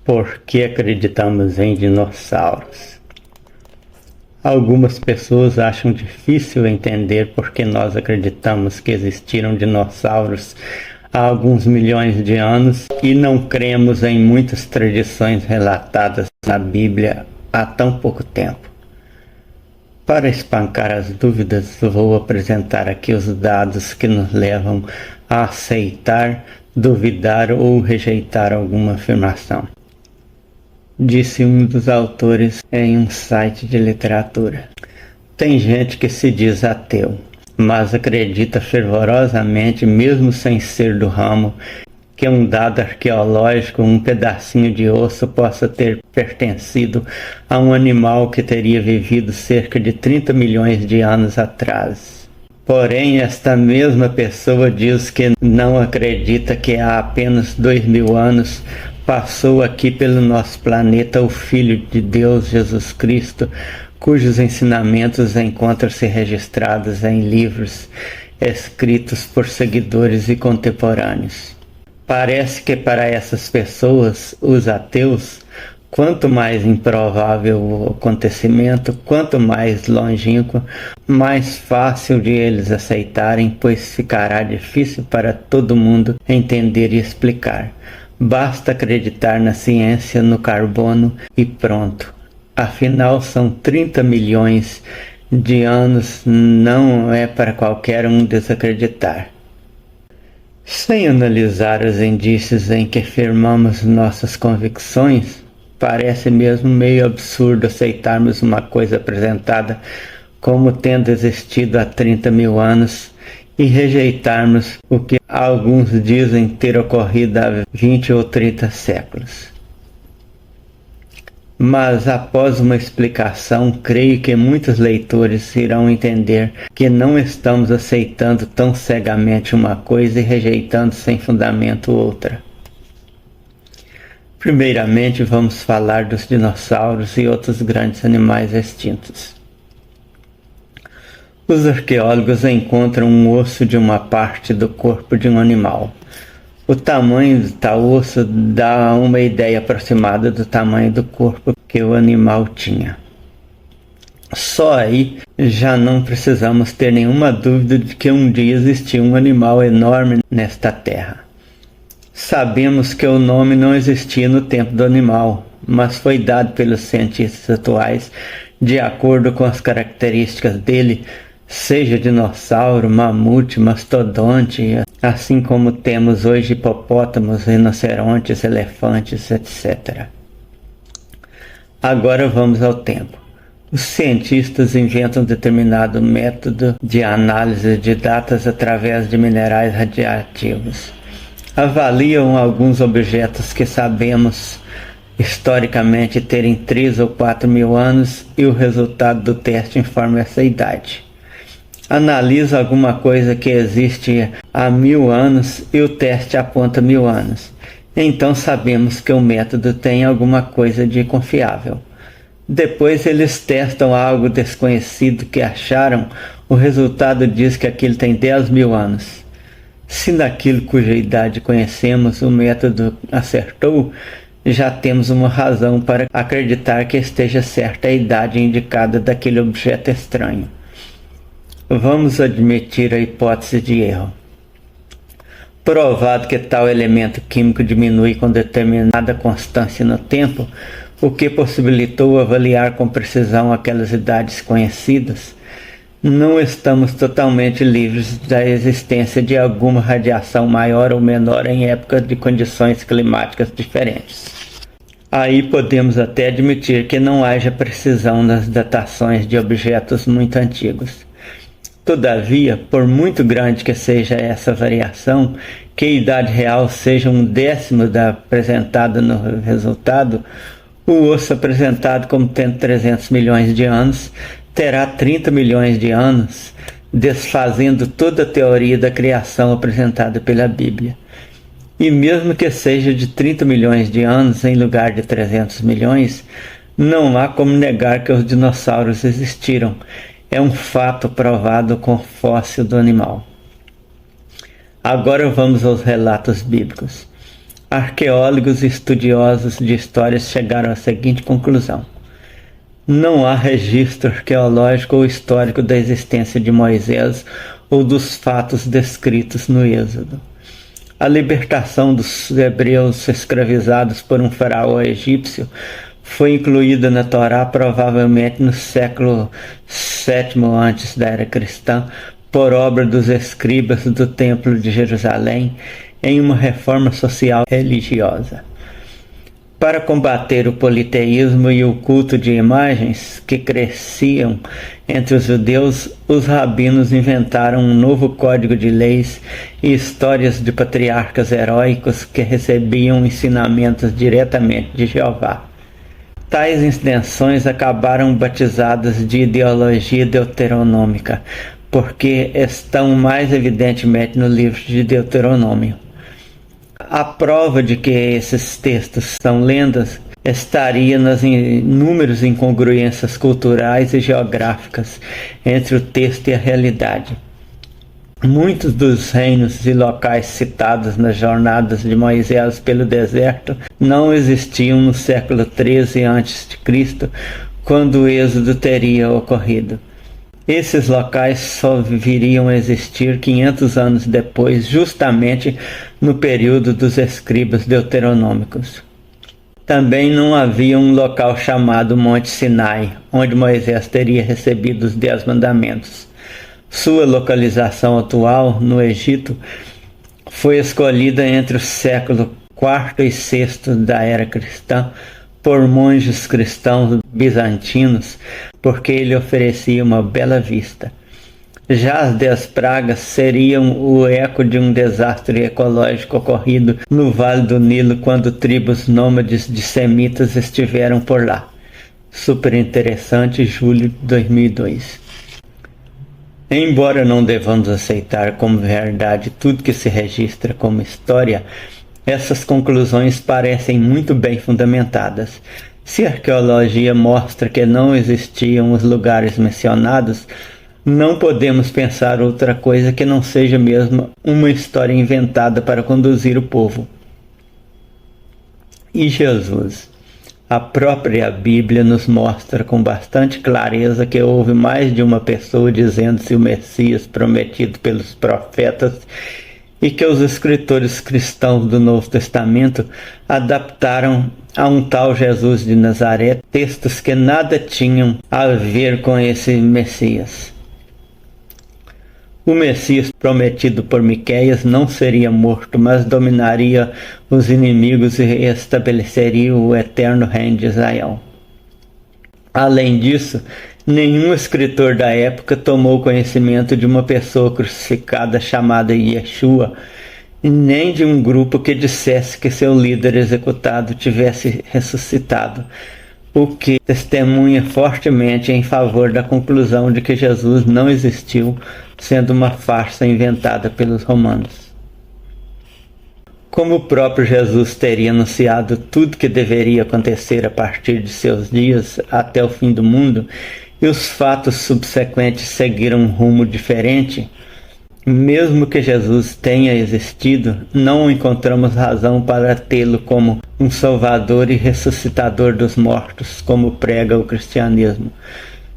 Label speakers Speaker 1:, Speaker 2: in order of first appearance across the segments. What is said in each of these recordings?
Speaker 1: Por que acreditamos em dinossauros? Algumas pessoas acham difícil entender por que nós acreditamos que existiram dinossauros há alguns milhões de anos e não cremos em muitas tradições relatadas na Bíblia há tão pouco tempo. Para espancar as dúvidas, vou apresentar aqui os dados que nos levam a aceitar, duvidar ou rejeitar alguma afirmação. Disse um dos autores em um site de literatura. Tem gente que se diz ateu, mas acredita fervorosamente, mesmo sem ser do ramo, que um dado arqueológico, um pedacinho de osso, possa ter pertencido a um animal que teria vivido cerca de 30 milhões de anos atrás. Porém, esta mesma pessoa diz que não acredita que há apenas 2.000 anos passou aqui pelo nosso planeta o Filho de Deus, Jesus Cristo, cujos ensinamentos encontram-se registrados em livros escritos por seguidores e contemporâneos. Parece que para essas pessoas, os ateus, quanto mais improvável o acontecimento, quanto mais longínquo, mais fácil de eles aceitarem, pois ficará difícil para todo mundo entender e explicar. Basta acreditar na ciência, no carbono e pronto. Afinal, são 30 milhões de anos, não é para qualquer um desacreditar. Sem analisar os indícios em que firmamos nossas convicções, parece mesmo meio absurdo aceitarmos uma coisa apresentada como tendo existido há 30.000 anos e rejeitarmos o que alguns dizem ter ocorrido há 20 ou 30 séculos. Mas após uma explicação, creio que muitos leitores irão entender que não estamos aceitando tão cegamente uma coisa e rejeitando sem fundamento outra. Primeiramente, vamos falar dos dinossauros e outros grandes animais extintos. Os arqueólogos encontram um osso de uma parte do corpo de um animal. O tamanho de tal osso dá uma ideia aproximada do tamanho do corpo que o animal tinha. Só aí já não precisamos ter nenhuma dúvida de que um dia existiu um animal enorme nesta terra. Sabemos que o nome não existia no tempo do animal, mas foi dado pelos cientistas atuais de acordo com as características dele, seja dinossauro, mamute, mastodonte, assim como temos hoje hipopótamos, rinocerontes, elefantes, etc. Agora vamos ao tempo. Os cientistas inventam determinado método de análise de datas através de minerais radioativos. Avaliam alguns objetos que sabemos historicamente terem 3 ou 4 mil anos e o resultado do teste informa essa idade. Analisa alguma coisa que existe há 1.000 anos e o teste aponta 1.000 anos. Então sabemos que o método tem alguma coisa de confiável. Depois eles testam algo desconhecido que acharam, o resultado diz que aquilo tem 10.000 anos. Se naquilo cuja idade conhecemos o método acertou, já temos uma razão para acreditar que esteja certa a idade indicada daquele objeto estranho. Vamos admitir a hipótese de erro. Provado que tal elemento químico diminui com determinada constância no tempo, o que possibilitou avaliar com precisão aquelas idades conhecidas, não estamos totalmente livres da existência de alguma radiação maior ou menor em épocas de condições climáticas diferentes. Aí podemos até admitir que não haja precisão nas datações de objetos muito antigos. Todavia, por muito grande que seja essa variação, que a idade real seja 1/10 da apresentada no resultado, o osso apresentado como tendo 300 milhões de anos terá 30 milhões de anos, desfazendo toda a teoria da criação apresentada pela Bíblia. E mesmo que seja de 30 milhões de anos em lugar de 300 milhões, não há como negar que os dinossauros existiram. É um fato provado com o fóssil do animal. Agora vamos aos relatos bíblicos. Arqueólogos e estudiosos de histórias chegaram à seguinte conclusão: não há registro arqueológico ou histórico da existência de Moisés ou dos fatos descritos no Êxodo. A libertação dos hebreus escravizados por um faraó egípcio foi incluída na Torá provavelmente no século VII antes da era cristã, por obra dos escribas do Templo de Jerusalém, em uma reforma social religiosa. Para combater o politeísmo e o culto de imagens que cresciam entre os judeus, os rabinos inventaram um novo código de leis e histórias de patriarcas heróicos que recebiam ensinamentos diretamente de Jeová. Tais intenções acabaram batizadas de ideologia deuteronômica, porque estão mais evidentemente no livro de Deuteronômio. A prova de que esses textos são lendas estaria nas inúmeras incongruências culturais e geográficas entre o texto e a realidade. Muitos dos reinos e locais citados nas jornadas de Moisés pelo deserto não existiam no século XIII a.C., quando o êxodo teria ocorrido. Esses locais só viriam a existir 500 anos depois, justamente no período dos escribas deuteronômicos. Também não havia um local chamado Monte Sinai, onde Moisés teria recebido os 10 mandamentos. Sua localização atual, no Egito, foi escolhida entre o século IV e VI da era cristã por monges cristãos bizantinos, porque ele oferecia uma bela vista. Já as 10 pragas seriam o eco de um desastre ecológico ocorrido no Vale do Nilo quando tribos nômades de semitas estiveram por lá. Super interessante, julho de 2002. Embora não devamos aceitar como verdade tudo que se registra como história, essas conclusões parecem muito bem fundamentadas. Se a arqueologia mostra que não existiam os lugares mencionados, não podemos pensar outra coisa que não seja mesmo uma história inventada para conduzir o povo. E Jesus? A própria Bíblia nos mostra com bastante clareza que houve mais de uma pessoa dizendo-se o Messias prometido pelos profetas e que os escritores cristãos do Novo Testamento adaptaram a um tal Jesus de Nazaré textos que nada tinham a ver com esse Messias. O Messias prometido por Miqueias não seria morto, mas dominaria os inimigos e estabeleceria o eterno reino de Israel. Além disso, nenhum escritor da época tomou conhecimento de uma pessoa crucificada chamada Yeshua, nem de um grupo que dissesse que seu líder executado tivesse ressuscitado, o que testemunha fortemente em favor da conclusão de que Jesus não existiu, sendo uma farsa inventada pelos romanos. Como o próprio Jesus teria anunciado tudo que deveria acontecer a partir de seus dias até o fim do mundo, e os fatos subsequentes seguiram um rumo diferente, mesmo que Jesus tenha existido, não encontramos razão para tê-lo como um salvador e ressuscitador dos mortos, como prega o cristianismo.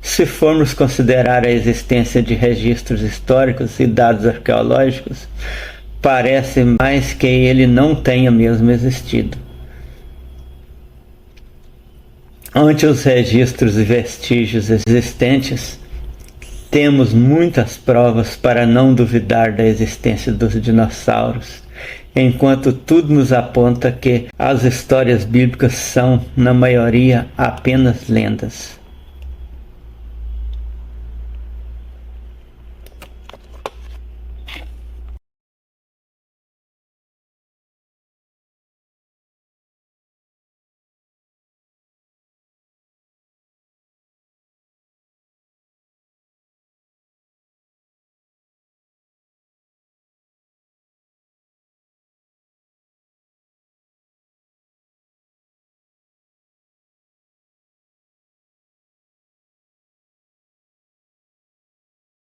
Speaker 1: Se formos considerar a existência de registros históricos e dados arqueológicos, parece mais que ele não tenha mesmo existido. Ante os registros e vestígios existentes, temos muitas provas para não duvidar da existência dos dinossauros, enquanto tudo nos aponta que as histórias bíblicas são, na maioria, apenas lendas.